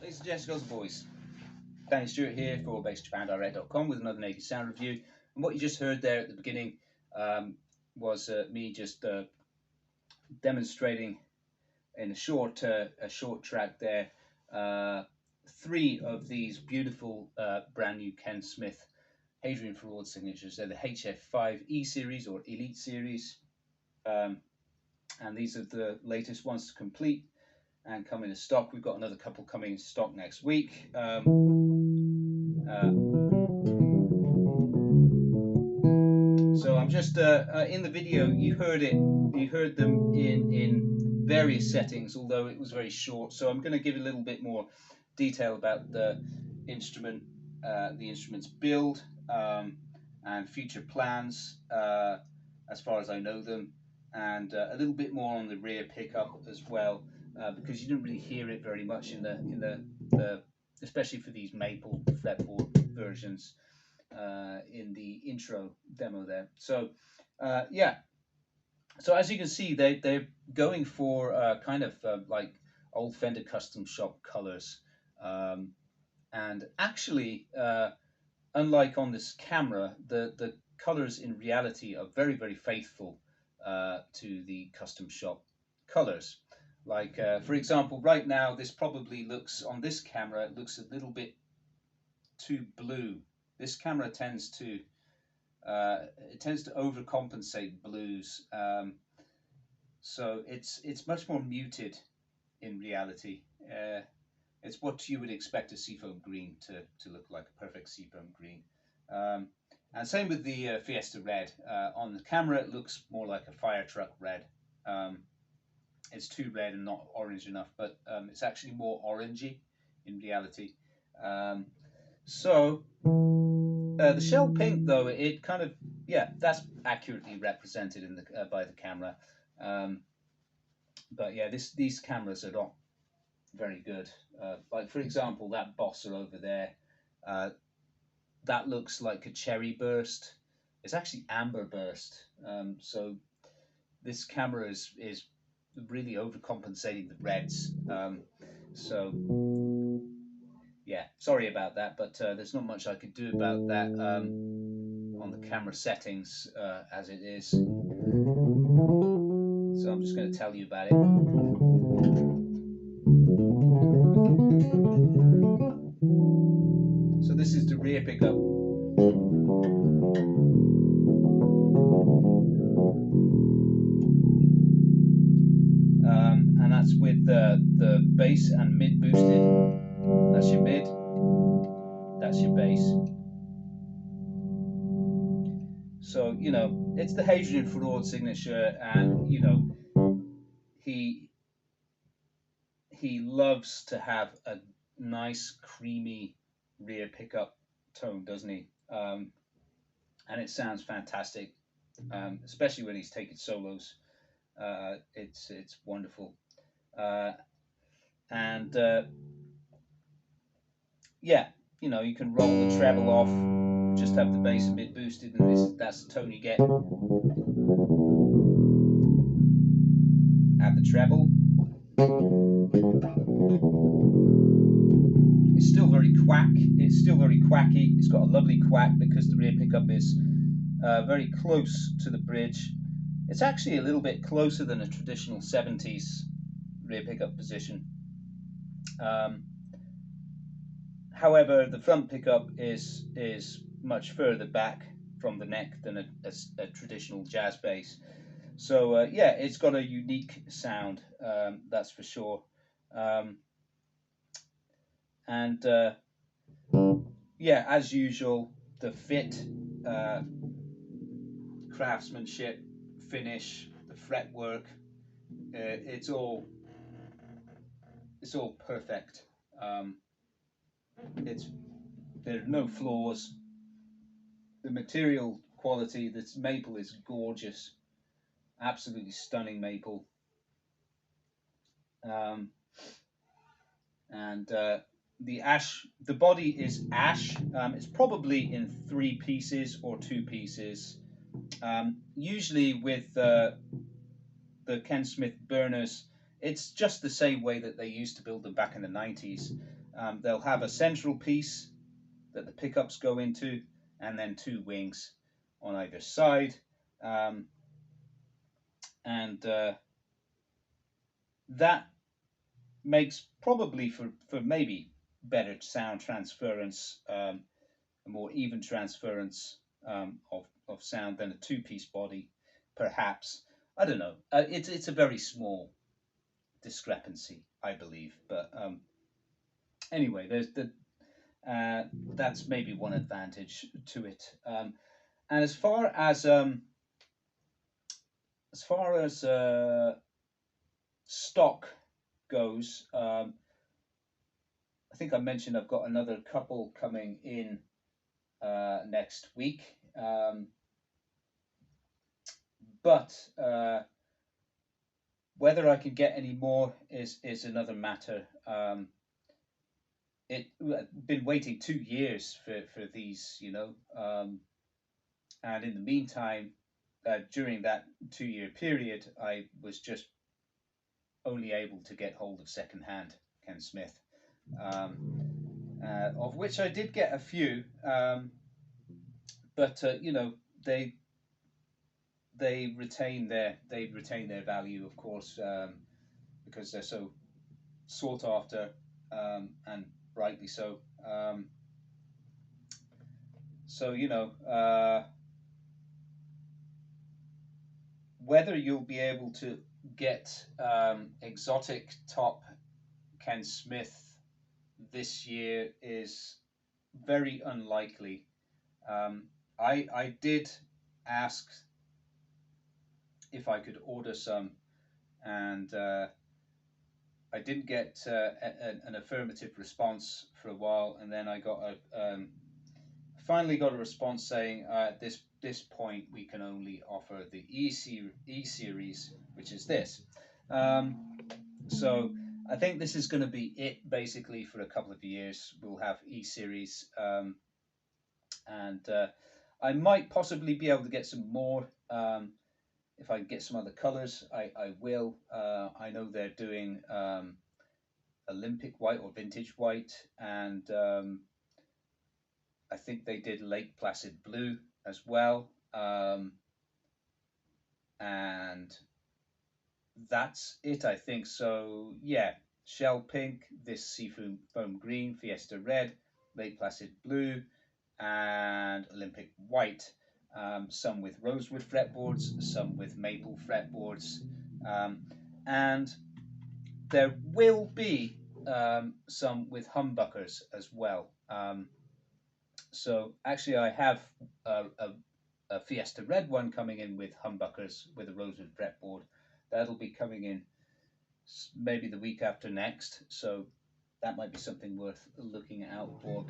Ladies and gents, girls and boys, Danny Stewart here for BasicJapanDirect.com with another native sound review. And what you just heard there at the beginning was me just demonstrating in a short track there 3 of these beautiful brand new Ken Smith Hadrien Feraud signatures. They're the HF5-E series or Elite series, and these are the latest ones to complete and come into stock. We've got another couple coming in stock next week. So I'm just in the video you heard them in various settings, although it was very short. So I'm going to give a little bit more detail about the instrument, the instrument's build, and future plans as far as I know them, and a little bit more on the rear pickup as well. Because you didn't really hear it very much in the especially for these maple fretboard versions in the intro demo there. So yeah, so as you can see, they're going for kind of like old Fender custom shop colors, and actually unlike on this camera, the colors in reality are very, very faithful to the custom shop colors. Like for example, right now this probably looks, on this camera, it looks a little bit too blue. This camera tends to overcompensate blues, so it's much more muted in reality. It's what you would expect a seafoam green to look like, a perfect seafoam green. And same with the Fiesta Red. On the camera it looks more like a fire truck red. It's too red and not orange enough, but it's actually more orangey in reality. So the shell pink, though, it kind of, yeah, that's accurately represented in the by the camera. But yeah, these cameras are not very good. Like for example, that Bossa over there, that looks like a cherry burst. It's actually amber burst. So this camera is really overcompensating the reds. So yeah, sorry about that, but there's not much I could do about that on the camera settings as it is. So I'm just going to tell you about it. So this is the rear pickup. And that's with the bass and mid boosted. That's your mid, that's your bass. So, you know, it's the Hadrien Feraud signature, and, you know, he loves to have a nice, creamy rear pickup tone, doesn't he? And it sounds fantastic, especially when he's taking solos. It's wonderful. And yeah, you know, you can roll the treble off, just have the bass a bit boosted, and that's the tone you get. Add the treble. It's still very quacky. It's got a lovely quack because the rear pickup is very close to the bridge. It's actually a little bit closer than a traditional 70s rear pickup position. However, the front pickup is much further back from the neck than a traditional jazz bass. So yeah, it's got a unique sound, that's for sure. And yeah, as usual, the fit, uh, craftsmanship, finish, the fretwork, it's all perfect. Um, it's There are no flaws. The material quality, this maple is gorgeous, absolutely stunning maple. Um, and the body is ash. It's probably in 3 pieces or 2 pieces. Usually with the Ken Smith burners, it's just the same way that they used to build them back in the 90s. They'll have a central piece that the pickups go into, and then 2 wings on either side. And that makes probably for maybe better sound transference, a more even transference of sound than a 2-piece body, perhaps. I don't know. It's a very small discrepancy, I believe. But anyway, that's maybe one advantage to it. And as far as stock goes, I think I mentioned I've got another couple coming in next week. But whether I can get any more is another matter. I've been waiting 2 years for these, and in the meantime, during that 2-year period, I was just only able to get hold of second-hand Ken Smith, of which I did get a few, but they retain their value, of course, because they're so sought after, and rightly so. So whether you'll be able to get exotic top Ken Smith this year is very unlikely. I did ask if I could order some, and I didn't get an affirmative response for a while, and then I finally got a response saying at this point we can only offer the E series, which is this. So I think this is going to be it basically for a couple of years. We'll have E series, and I might possibly be able to get some more. If I get some other colors, I will. I know they're doing Olympic white or vintage white, and I think they did Lake Placid blue as well. And that's it, I think. So yeah, shell pink, this seafoam foam green, Fiesta red, Lake Placid blue, and Olympic white. Some with rosewood fretboards, some with maple fretboards, and there will be some with humbuckers as well. So actually, I have a Fiesta red one coming in with humbuckers with a rosewood fretboard. That'll be coming in maybe the week after next. So that might be something worth looking out for.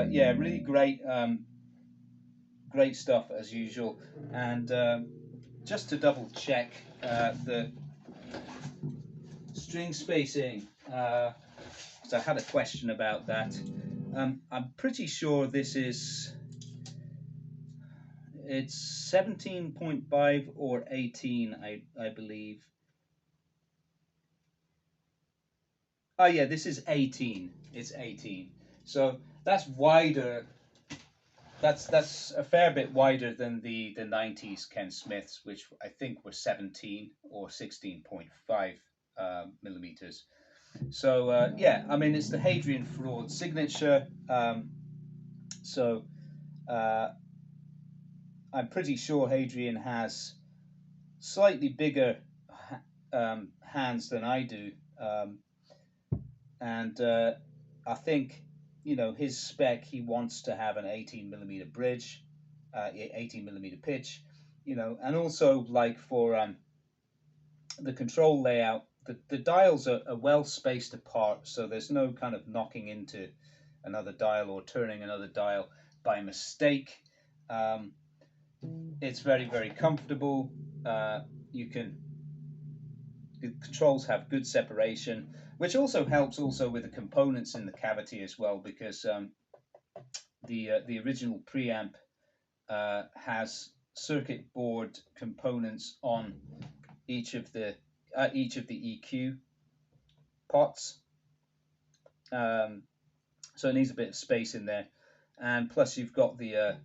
But yeah, really great, great stuff as usual. And just to double check the string spacing, because I had a question about that. I'm pretty sure it's 17.5 or 18, I believe. Oh yeah, this is 18. It's 18. So that's wider. That's a fair bit wider than the 90s Ken Smiths, which I think were 17 or 16.5 millimeters. So yeah, I mean it's the Hadrien Feraud signature. So uh, I'm pretty sure Hadrien has slightly bigger hands than I do, um, and I think his spec. He wants to have an 18 millimeter bridge, 18 millimeter pitch, and also like for the control layout, the dials are well spaced apart, so there's no kind of knocking into another dial or turning another dial by mistake. Um, it's very comfortable. You can The controls have good separation, which also helps also with the components in the cavity as well, because the original preamp has circuit board components on each of the EQ pots, so it needs a bit of space in there, and plus you've got to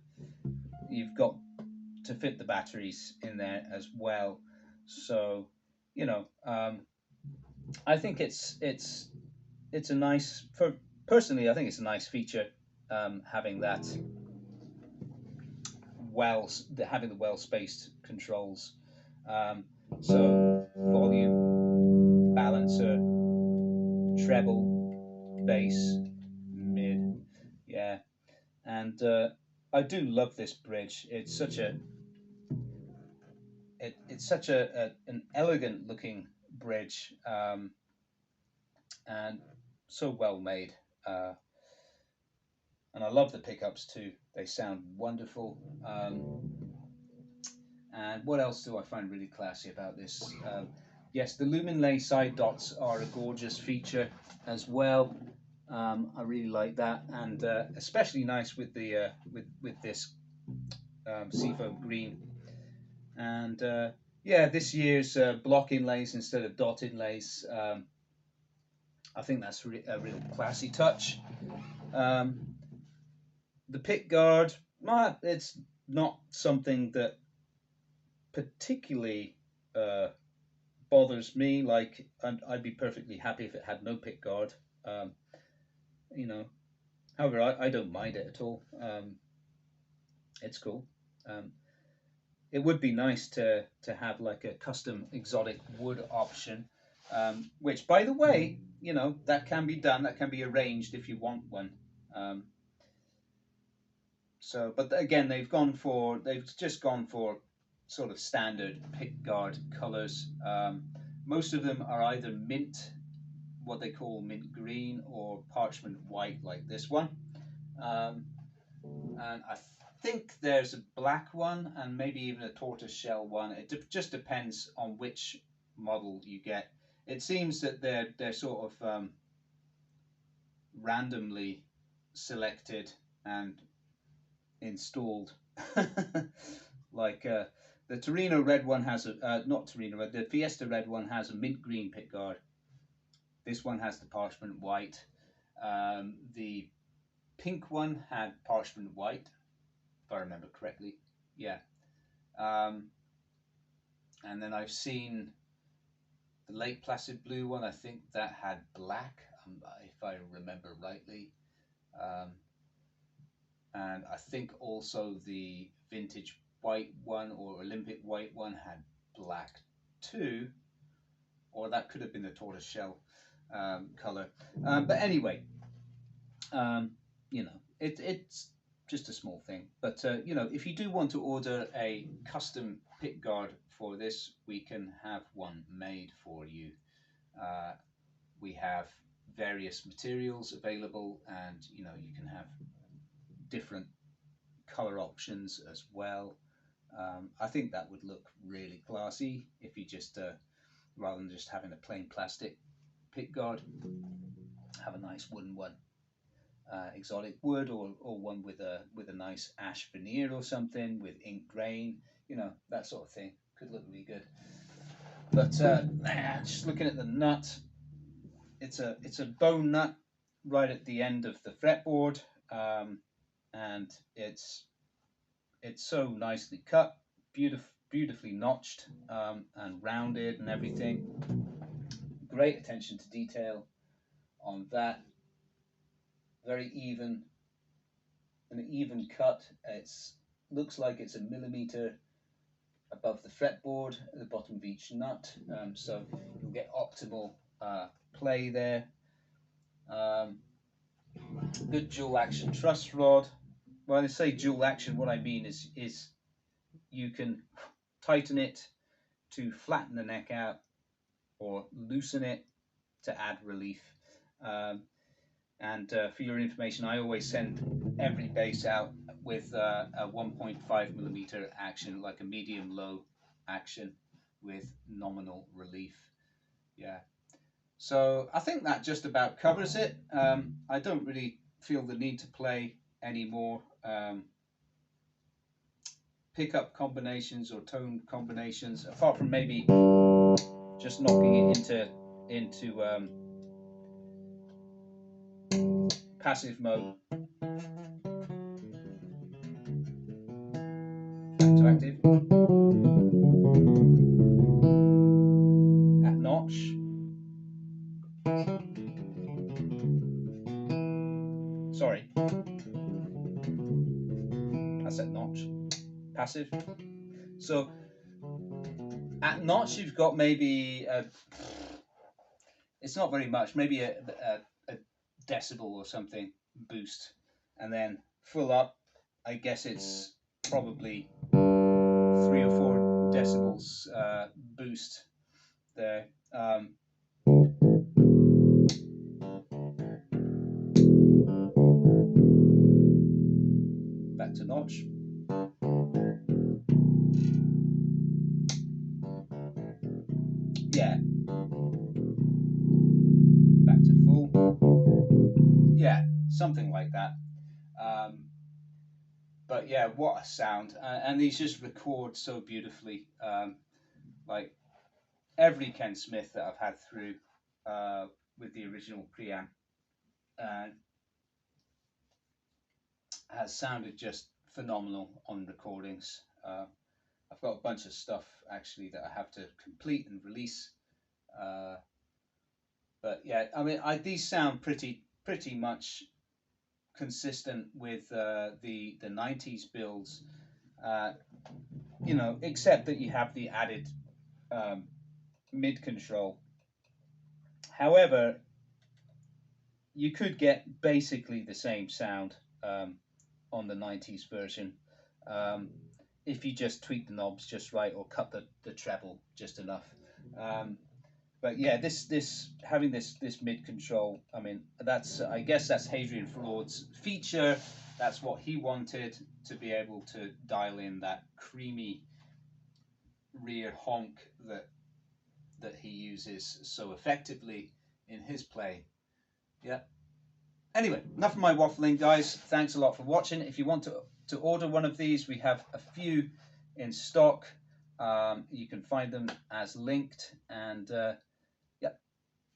fit the batteries in there as well. So I think it's a nice for personally. I think it's a nice feature, having that having the well spaced controls. So volume, balancer, treble, bass, mid, yeah, and I do love this bridge. It's such an elegant looking bridge, and so well made. Uh, and I love the pickups too. They sound wonderful. And what else do I find really classy about this? Yes, the lumen lay side dots are a gorgeous feature as well. I really like that, and especially nice with the with this seafoam green. And yeah, this year's block inlays instead of dot inlays. I think that's a real classy touch. Um, the pick guard, it's not something that particularly bothers me. Like, I'd be perfectly happy if it had no pick guard. Um, you know, However, I don't mind it at all. It's cool. Um, it would be nice to have like a custom exotic wood option, which, by the way, that can be done. That can be arranged if you want one. Um, but again, they've just gone for sort of standard pickguard colors. Most of them are either mint, what they call mint green, or parchment white, like this one. Um, and I think there's a black one and maybe even a tortoise shell one. It just depends on which model you get. It seems that they're sort of randomly selected and installed. Like the Torino red one has a not Torino red. The Fiesta red one has a mint green pickguard. This one has the parchment white. The pink one had parchment white, if I remember correctly. Yeah. Um, and then I've seen the Lake Placid blue one. I think that had black, if I remember rightly. Um, and I think also the vintage white one or Olympic white one had black too, or that could have been the tortoise shell color. But anyway, it's just a small thing. But if you do want to order a custom pick guard for this, we can have one made for you. We have various materials available, and you can have different color options as well. I think that would look really classy if you just rather than just having a plain plastic pick guard, have a nice wooden one. Exotic wood, or one with a nice ash veneer or something with ink grain, that sort of thing could look really good. But just looking at the nut, it's a bone nut right at the end of the fretboard, and it's so nicely cut, beautifully notched, and rounded and everything. Great attention to detail on that. Very even, an even cut. It's looks like it's a millimeter above the fretboard at the bottom of each nut, so you'll get optimal play there. Good dual action truss rod. When I say dual action, what I mean is you can tighten it to flatten the neck out, or loosen it to add relief. And for your information, I always send every bass out with a 1.5mm action, like a medium low action with nominal relief. Yeah. So I think that just about covers it. I don't really feel the need to play any more pickup combinations or tone combinations, apart from maybe just knocking it into passive mode. Back to active. At notch. Sorry. That's at notch. Passive. So at notch you've got maybe it's not very much, maybe a decibel or something boost, and then full up I guess it's probably 3 or 4 decibels boost there. Back to notch. Yeah. Back to full. Yeah, something like that. But yeah, what a sound. And these just record so beautifully. Like every Ken Smith that I've had through with the original preamp has sounded just phenomenal on recordings. I've got a bunch of stuff actually that I have to complete and release. But yeah, I mean, these sound pretty much consistent with the 90s builds, you know, except that you have the added mid control. However, you could get basically the same sound on the 90s version if you just tweak the knobs just right, or cut the treble just enough. But yeah, this having this mid control, I mean, I guess that's Hadrien Feraud's feature. That's what he wanted, to be able to dial in that creamy rear honk that he uses so effectively in his play. Yeah. Anyway, enough of my waffling, guys. Thanks a lot for watching. If you want to order one of these, we have a few in stock. You can find them as linked, and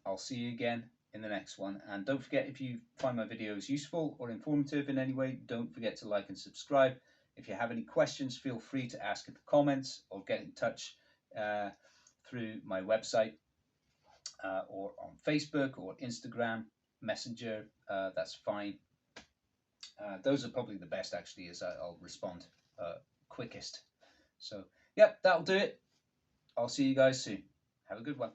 I'll see you again in the next one. And don't forget, if you find my videos useful or informative in any way, don't forget to like and subscribe. If you have any questions, feel free to ask in the comments, or get in touch through my website or on Facebook or Instagram Messenger. That's fine. Those are probably the best, actually, as I'll respond quickest. So, yep, that'll do it. I'll see you guys soon. Have a good one.